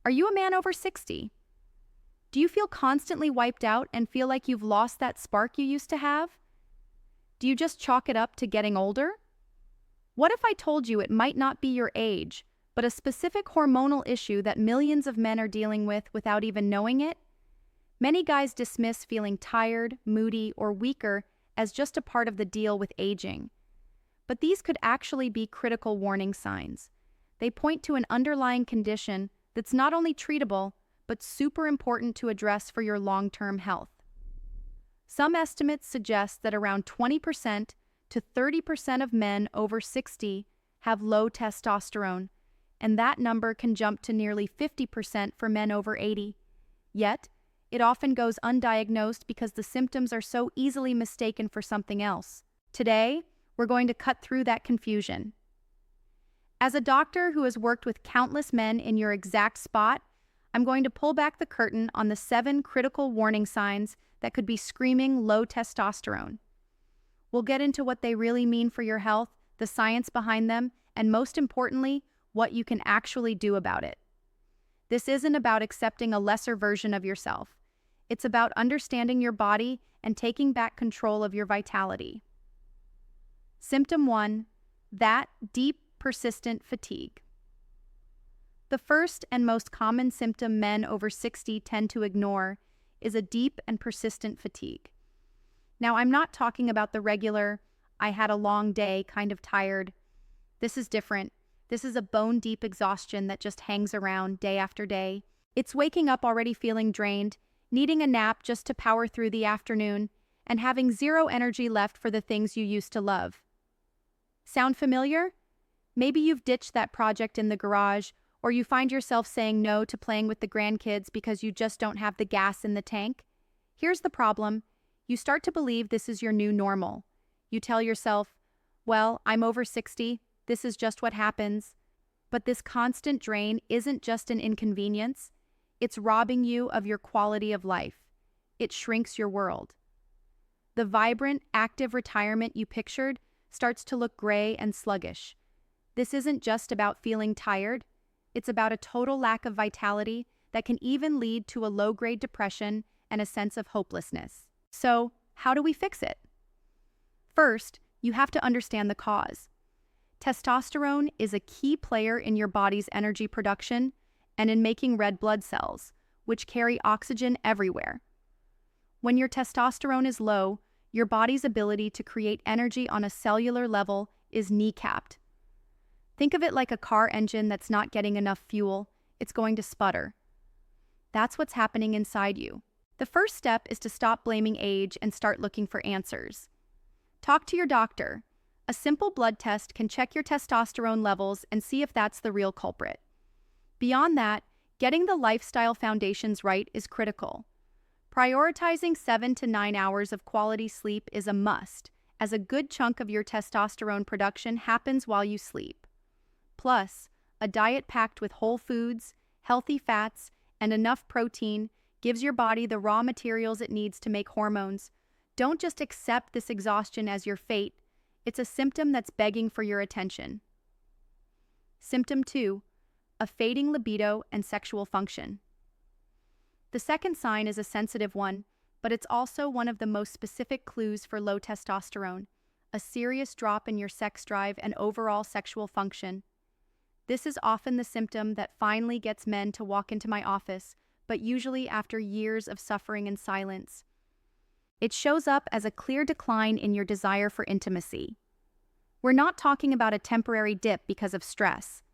Are you a man over 60? Do you feel constantly wiped out and feel like you've lost that spark you used to have? Do you just chalk it up to getting older? What if I told you it might not be your age, but a specific hormonal issue that millions of men are dealing with without even knowing it? Many guys dismiss feeling tired, moody, or weaker as just a part of the deal with aging. But these could actually be critical warning signs. They point to an underlying condition that's not only treatable, but super important to address for your long-term health. Some estimates suggest that around 20% to 30% of men over 60 have low testosterone, and that number can jump to nearly 50% for men over 80. Yet, it often goes undiagnosed because the symptoms are so easily mistaken for something else. Today, we're going to cut through that confusion. As a doctor who has worked with countless men in your exact spot, I'm going to pull back the curtain on the 7 critical warning signs that could be screaming low testosterone. We'll get into what they really mean for your health, the science behind them, and most importantly, what you can actually do about it. This isn't about accepting a lesser version of yourself. It's about understanding your body and taking back control of your vitality. Symptom 1, that deep, persistent fatigue. The first and most common symptom men over 60 tend to ignore is a deep and persistent fatigue. Now, I'm not talking about the regular, I had a long day, kind of tired. This is different. This is a bone-deep exhaustion that just hangs around day after day. It's waking up already feeling drained, needing a nap just to power through the afternoon, and having zero energy left for the things you used to love. Sound familiar? Maybe you've ditched that project in the garage, or you find yourself saying no to playing with the grandkids because you just don't have the gas in the tank. Here's the problem. You start to believe this is your new normal. You tell yourself, well, I'm over 60, this is just what happens. But this constant drain isn't just an inconvenience, it's robbing you of your quality of life. It shrinks your world. The vibrant, active retirement you pictured starts to look gray and sluggish. This isn't just about feeling tired, it's about a total lack of vitality that can even lead to a low-grade depression and a sense of hopelessness. So, how do we fix it? First, you have to understand the cause. Testosterone is a key player in your body's energy production and in making red blood cells, which carry oxygen everywhere. When your testosterone is low, your body's ability to create energy on a cellular level is kneecapped. Think of it like a car engine that's not getting enough fuel, it's going to sputter. That's what's happening inside you. The first step is to stop blaming age and start looking for answers. Talk to your doctor. A simple blood test can check your testosterone levels and see if that's the real culprit. Beyond that, getting the lifestyle foundations right is critical. Prioritizing 7 to 9 hours of quality sleep is a must, as a good chunk of your testosterone production happens while you sleep. Plus, a diet packed with whole foods, healthy fats, and enough protein gives your body the raw materials it needs to make hormones. Don't just accept this exhaustion as your fate. It's a symptom that's begging for your attention. Symptom 2, a fading libido and sexual function. The second sign is a sensitive one, but it's also one of the most specific clues for low testosterone, a serious drop in your sex drive and overall sexual function. This is often the symptom that finally gets men to walk into my office, but usually after years of suffering in silence. It shows up as a clear decline in your desire for intimacy. We're not talking about a temporary dip because of stress.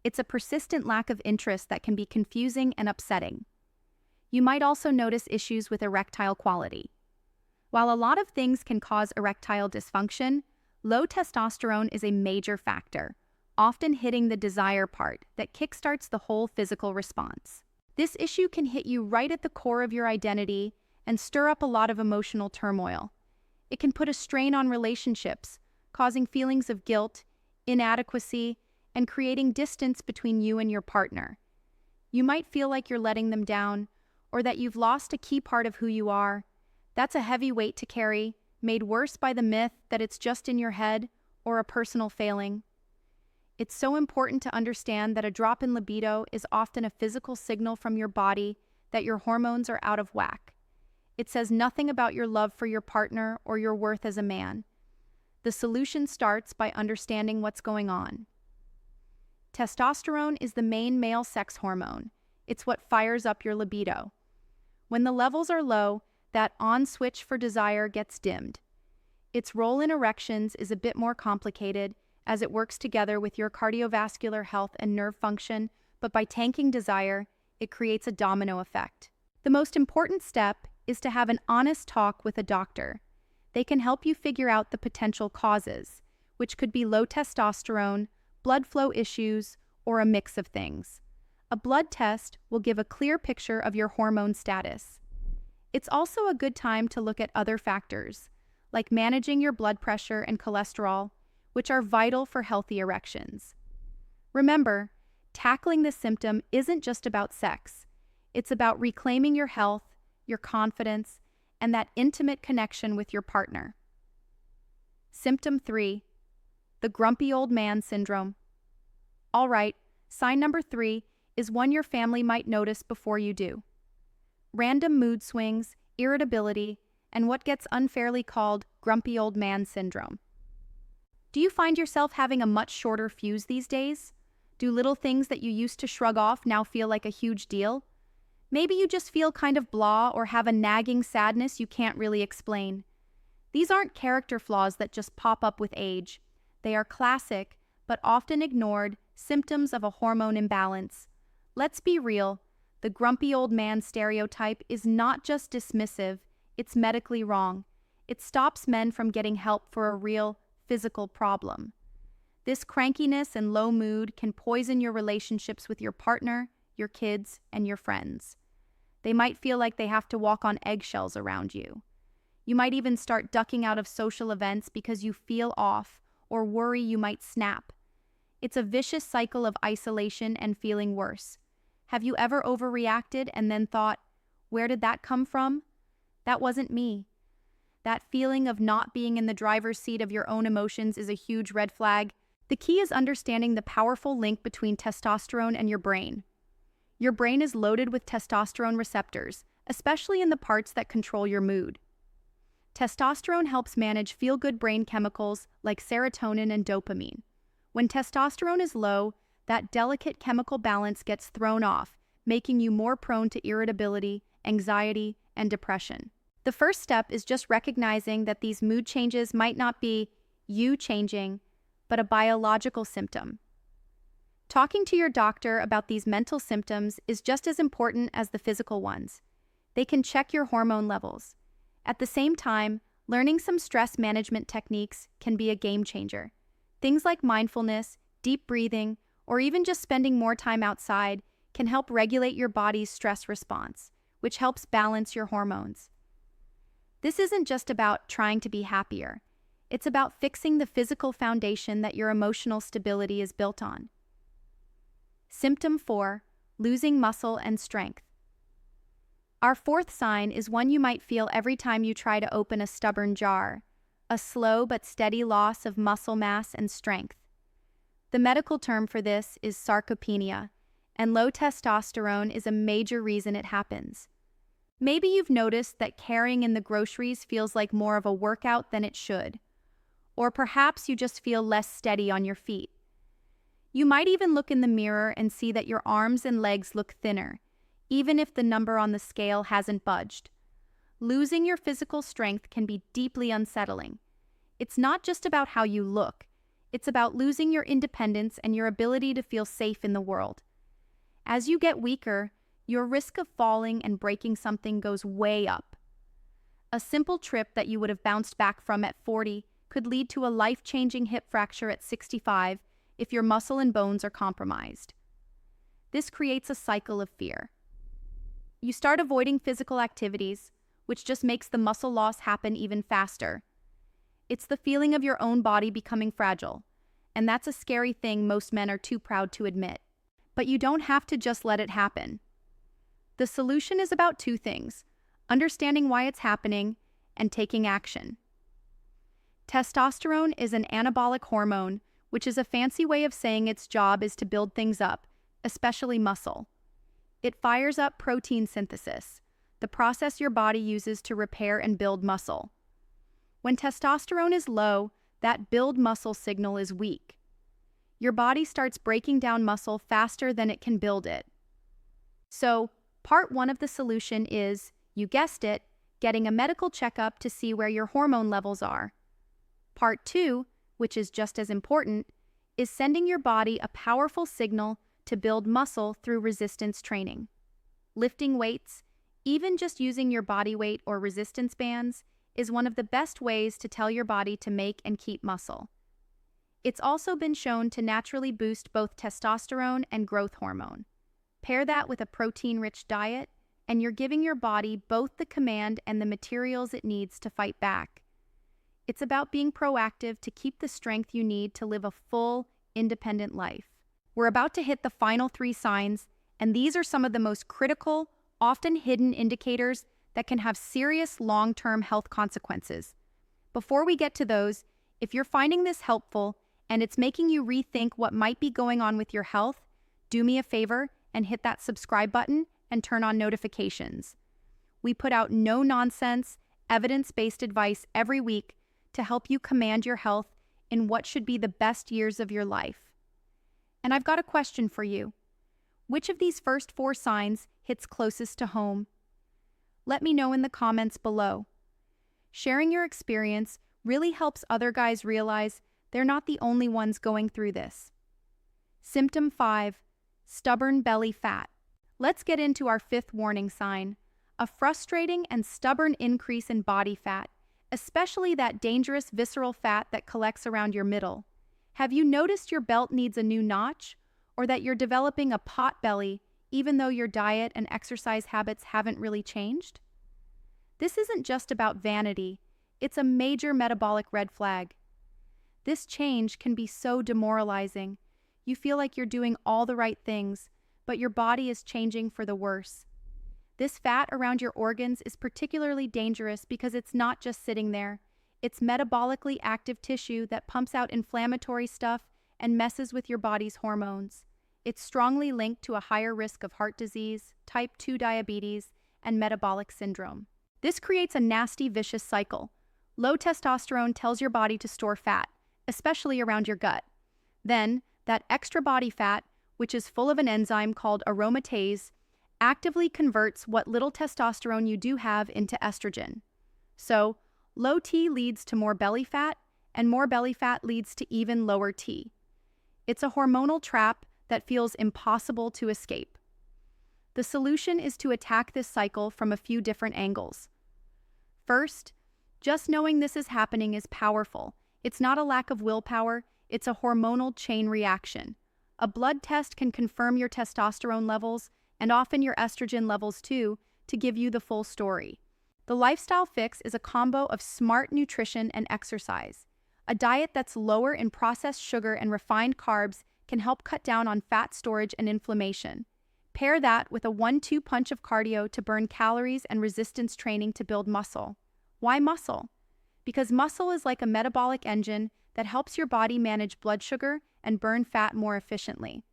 It's a persistent lack of interest that can be confusing and upsetting. You might also notice issues with erectile quality. While a lot of things can cause erectile dysfunction, low testosterone is a major factor, often hitting the desire part that kickstarts the whole physical response. This issue can hit you right at the core of your identity and stir up a lot of emotional turmoil. It can put a strain on relationships, causing feelings of guilt, inadequacy, and creating distance between you and your partner. You might feel like you're letting them down, or that you've lost a key part of who you are. That's a heavy weight to carry, made worse by the myth that it's just in your head or a personal failing. It's so important to understand that a drop in libido is often a physical signal from your body that your hormones are out of whack. It says nothing about your love for your partner or your worth as a man. The solution starts by understanding what's going on. Testosterone is the main male sex hormone. It's what fires up your libido. When the levels are low, that on switch for desire gets dimmed. Its role in erections is a bit more complicated, as it works together with your cardiovascular health and nerve function, but by tanking desire, it creates a domino effect. The most important step is to have an honest talk with a doctor. They can help you figure out the potential causes, which could be low testosterone, blood flow issues, or a mix of things. A blood test will give a clear picture of your hormone status. It's also a good time to look at other factors, like managing your blood pressure and cholesterol, which are vital for healthy erections. Remember, tackling this symptom isn't just about sex. It's about reclaiming your health, your confidence, and that intimate connection with your partner. Symptom 3, the grumpy old man syndrome. All right, sign number 3 is one your family might notice before you do. Random mood swings, irritability, and what gets unfairly called grumpy old man syndrome. Do you find yourself having a much shorter fuse these days? Do little things that you used to shrug off now feel like a huge deal? Maybe you just feel kind of blah or have a nagging sadness you can't really explain. These aren't character flaws that just pop up with age. They are classic, but often ignored, symptoms of a hormone imbalance. Let's be real, the grumpy old man stereotype is not just dismissive, it's medically wrong. It stops men from getting help for a real, physical problem. This crankiness and low mood can poison your relationships with your partner, your kids, and your friends. They might feel like they have to walk on eggshells around you. You might even start ducking out of social events because you feel off or worry you might snap. It's a vicious cycle of isolation and feeling worse. Have you ever overreacted and then thought, where did that come from? That wasn't me. That feeling of not being in the driver's seat of your own emotions is a huge red flag. The key is understanding the powerful link between testosterone and your brain. Your brain is loaded with testosterone receptors, especially in the parts that control your mood. Testosterone helps manage feel-good brain chemicals like serotonin and dopamine. When testosterone is low, that delicate chemical balance gets thrown off, making you more prone to irritability, anxiety, and depression. The first step is just recognizing that these mood changes might not be you changing, but a biological symptom. Talking to your doctor about these mental symptoms is just as important as the physical ones. They can check your hormone levels. At the same time, learning some stress management techniques can be a game changer. Things like mindfulness, deep breathing, or even just spending more time outside can help regulate your body's stress response, which helps balance your hormones. This isn't just about trying to be happier. It's about fixing the physical foundation that your emotional stability is built on. Symptom 4, losing muscle and strength. Our fourth sign is one you might feel every time you try to open a stubborn jar, a slow but steady loss of muscle mass and strength. The medical term for this is sarcopenia, and low testosterone is a major reason it happens. Maybe you've noticed that carrying in the groceries feels like more of a workout than it should. Or perhaps you just feel less steady on your feet. You might even look in the mirror and see that your arms and legs look thinner, even if the number on the scale hasn't budged. Losing your physical strength can be deeply unsettling. It's not just about how you look. It's about losing your independence and your ability to feel safe in the world. As you get weaker, your risk of falling and breaking something goes way up. A simple trip that you would have bounced back from at 40 could lead to a life-changing hip fracture at 65 if your muscle and bones are compromised. This creates a cycle of fear. You start avoiding physical activities, which just makes the muscle loss happen even faster. It's the feeling of your own body becoming fragile, and that's a scary thing most men are too proud to admit. But you don't have to just let it happen. The solution is about two things: understanding why it's happening and taking action. Testosterone is an anabolic hormone, which is a fancy way of saying its job is to build things up, especially muscle. It fires up protein synthesis, the process your body uses to repair and build muscle. When testosterone is low, that build muscle signal is weak. Your body starts breaking down muscle faster than it can build it. So, part one of the solution is, you guessed it, getting a medical checkup to see where your hormone levels are. Part two, which is just as important, is sending your body a powerful signal to build muscle through resistance training. Lifting weights, even just using your body weight or resistance bands, is one of the best ways to tell your body to make and keep muscle. It's also been shown to naturally boost both testosterone and growth hormone. Pair that with a protein-rich diet, and you're giving your body both the command and the materials it needs to fight back. It's about being proactive to keep the strength you need to live a full, independent life. We're about to hit the final 3 signs, and these are some of the most critical, often hidden indicators that can have serious long-term health consequences. Before we get to those, if you're finding this helpful and it's making you rethink what might be going on with your health, do me a favor and hit that subscribe button and turn on notifications. We put out no-nonsense, evidence-based advice every week to help you command your health in what should be the best years of your life. And I've got a question for you. Which of these first 4 signs hits closest to home? Let me know in the comments below. Sharing your experience really helps other guys realize they're not the only ones going through this. Symptom 5, stubborn belly fat. Let's get into our 5th warning sign, a frustrating and stubborn increase in body fat, especially that dangerous visceral fat that collects around your middle. Have you noticed your belt needs a new notch, or that you're developing a pot belly even though your diet and exercise habits haven't really changed? This isn't just about vanity, it's a major metabolic red flag. This change can be so demoralizing. You feel like you're doing all the right things, but your body is changing for the worse. This fat around your organs is particularly dangerous because it's not just sitting there. It's metabolically active tissue that pumps out inflammatory stuff and messes with your body's hormones. It's strongly linked to a higher risk of heart disease, type 2 diabetes, and metabolic syndrome. This creates a nasty, vicious cycle. Low testosterone tells your body to store fat, especially around your gut. Then, that extra body fat, which is full of an enzyme called aromatase, actively converts what little testosterone you do have into estrogen. So, low T leads to more belly fat, and more belly fat leads to even lower T. It's a hormonal trap that feels impossible to escape. The solution is to attack this cycle from a few different angles. First, just knowing this is happening is powerful. It's not a lack of willpower, it's a hormonal chain reaction. A blood test can confirm your testosterone levels, and often your estrogen levels too, to give you the full story. The lifestyle fix is a combo of smart nutrition and exercise. A diet that's lower in processed sugar and refined carbs can help cut down on fat storage and inflammation. Pair that with a 1-2 punch of cardio to burn calories and resistance training to build muscle. Why muscle? Because muscle is like a metabolic engine that helps your body manage blood sugar and burn fat more efficiently.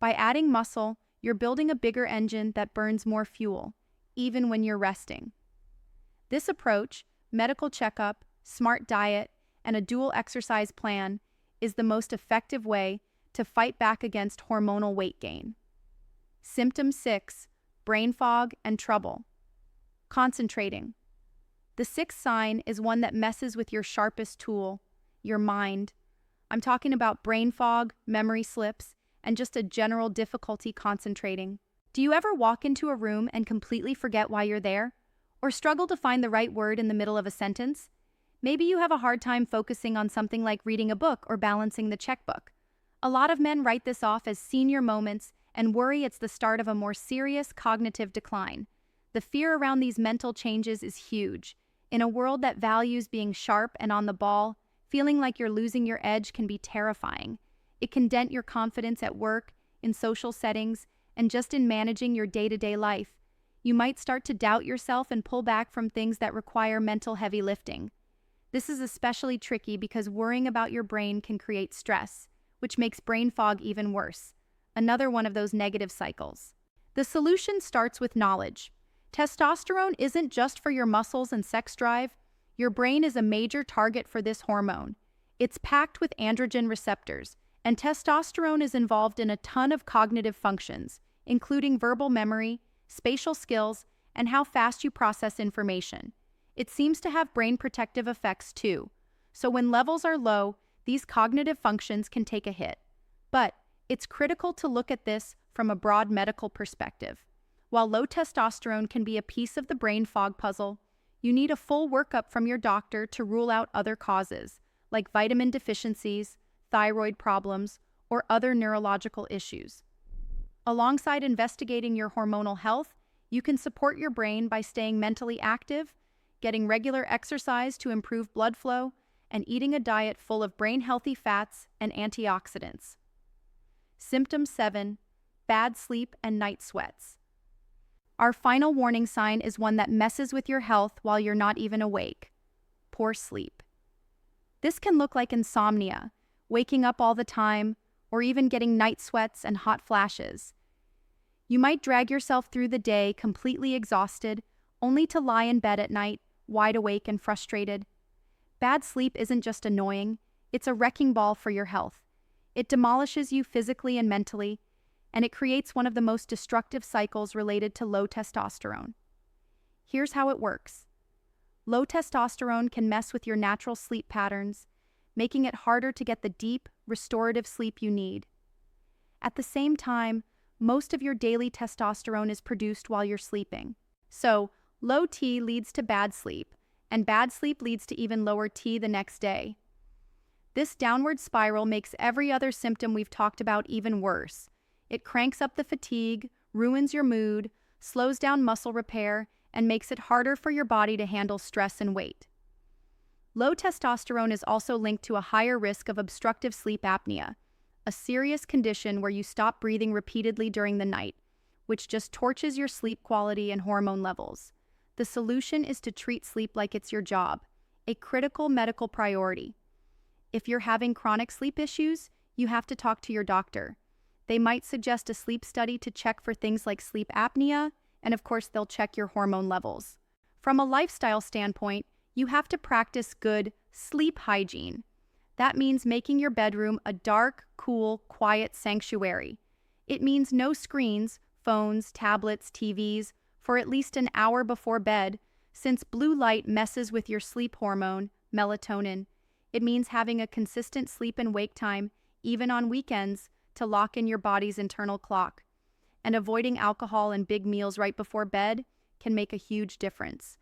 By adding muscle, you're building a bigger engine that burns more fuel, even when you're resting. This approach, medical checkup, smart diet, and a dual exercise plan, is the most effective way to fight back against hormonal weight gain. Symptom 6, brain fog and trouble. Concentrating. The 6th sign is one that messes with your sharpest tool, your mind. I'm talking about brain fog, memory slips, and just a general difficulty concentrating. Do you ever walk into a room and completely forget why you're there? Or struggle to find the right word in the middle of a sentence? Maybe you have a hard time focusing on something like reading a book or balancing the checkbook. A lot of men write this off as senior moments and worry it's the start of a more serious cognitive decline. The fear around these mental changes is huge. In a world that values being sharp and on the ball, feeling like you're losing your edge can be terrifying. It can dent your confidence at work, in social settings, and just in managing your day-to-day life. You might start to doubt yourself and pull back from things that require mental heavy lifting. This is especially tricky because worrying about your brain can create stress, which makes brain fog even worse. Another one of those negative cycles. The solution starts with knowledge. Testosterone isn't just for your muscles and sex drive. Your brain is a major target for this hormone. It's packed with androgen receptors, and testosterone is involved in a ton of cognitive functions, including verbal memory, spatial skills, and how fast you process information. It seems to have brain protective effects too. So when levels are low, these cognitive functions can take a hit. But it's critical to look at this from a broad medical perspective. While low testosterone can be a piece of the brain fog puzzle, you need a full workup from your doctor to rule out other causes, like vitamin deficiencies, thyroid problems, or other neurological issues. Alongside investigating your hormonal health, you can support your brain by staying mentally active, getting regular exercise to improve blood flow, and eating a diet full of brain-healthy fats and antioxidants. Symptom 7. Bad sleep and night sweats. Our final warning sign is one that messes with your health while you're not even awake. Poor sleep. This can look like insomnia, waking up all the time, or even getting night sweats and hot flashes. You might drag yourself through the day completely exhausted, only to lie in bed at night, wide awake and frustrated. Bad sleep isn't just annoying, it's a wrecking ball for your health. It demolishes you physically and mentally, and it creates one of the most destructive cycles related to low testosterone. Here's how it works. Low testosterone can mess with your natural sleep patterns, making it harder to get the deep, restorative sleep you need. At the same time, most of your daily testosterone is produced while you're sleeping. So, low T leads to bad sleep, and bad sleep leads to even lower T the next day. This downward spiral makes every other symptom we've talked about even worse. It cranks up the fatigue, ruins your mood, slows down muscle repair, and makes it harder for your body to handle stress and weight. Low testosterone is also linked to a higher risk of obstructive sleep apnea, a serious condition where you stop breathing repeatedly during the night, which just torches your sleep quality and hormone levels. The solution is to treat sleep like it's your job, a critical medical priority. If you're having chronic sleep issues, you have to talk to your doctor. They might suggest a sleep study to check for things like sleep apnea, and of course they'll check your hormone levels. From a lifestyle standpoint, you have to practice good sleep hygiene. That means making your bedroom a dark, cool, quiet sanctuary. It means no screens, phones, tablets, TVs, for at least an hour before bed, since blue light messes with your sleep hormone, melatonin. It means having a consistent sleep and wake time, even on weekends, to lock in your body's internal clock. And avoiding alcohol and big meals right before bed can make a huge difference.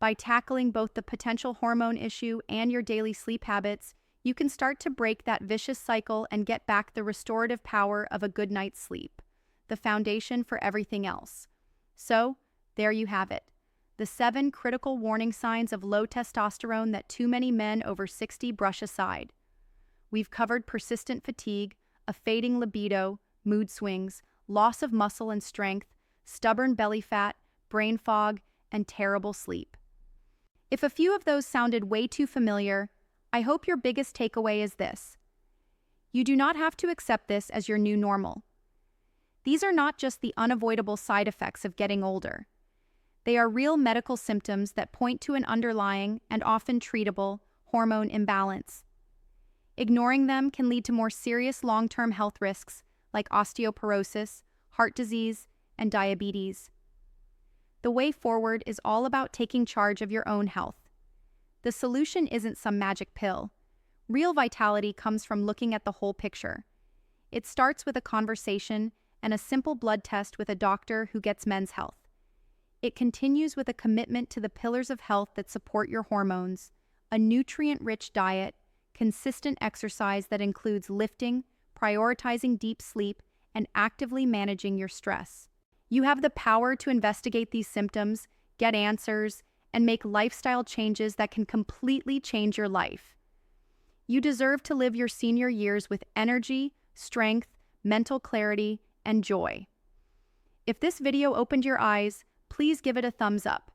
By tackling both the potential hormone issue and your daily sleep habits, you can start to break that vicious cycle and get back the restorative power of a good night's sleep, the foundation for everything else. So, there you have it. The 7 critical warning signs of low testosterone that too many men over 60 brush aside. We've covered persistent fatigue, a fading libido, mood swings, loss of muscle and strength, stubborn belly fat, brain fog, and terrible sleep. If a few of those sounded way too familiar, I hope your biggest takeaway is this. You do not have to accept this as your new normal. These are not just the unavoidable side effects of getting older. They are real medical symptoms that point to an underlying and often treatable hormone imbalance. Ignoring them can lead to more serious long-term health risks like osteoporosis, heart disease, and diabetes. The way forward is all about taking charge of your own health. The solution isn't some magic pill. Real vitality comes from looking at the whole picture. It starts with a conversation and a simple blood test with a doctor who gets men's health. It continues with a commitment to the pillars of health that support your hormones, a nutrient-rich diet, consistent exercise that includes lifting, prioritizing deep sleep, and actively managing your stress. You have the power to investigate these symptoms, get answers, and make lifestyle changes that can completely change your life. You deserve to live your senior years with energy, strength, mental clarity, and joy. If this video opened your eyes, please give it a thumbs up.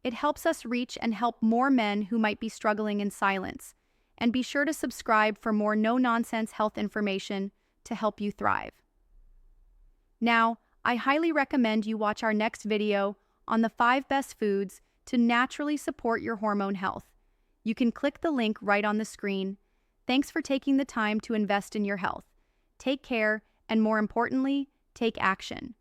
It helps us reach and help more men who might be struggling in silence. And be sure to subscribe for more no-nonsense health information to help you thrive. Now, I highly recommend you watch our next video on the 5 best foods to naturally support your hormone health. You can click the link right on the screen. Thanks for taking the time to invest in your health. Take care, and more importantly, take action.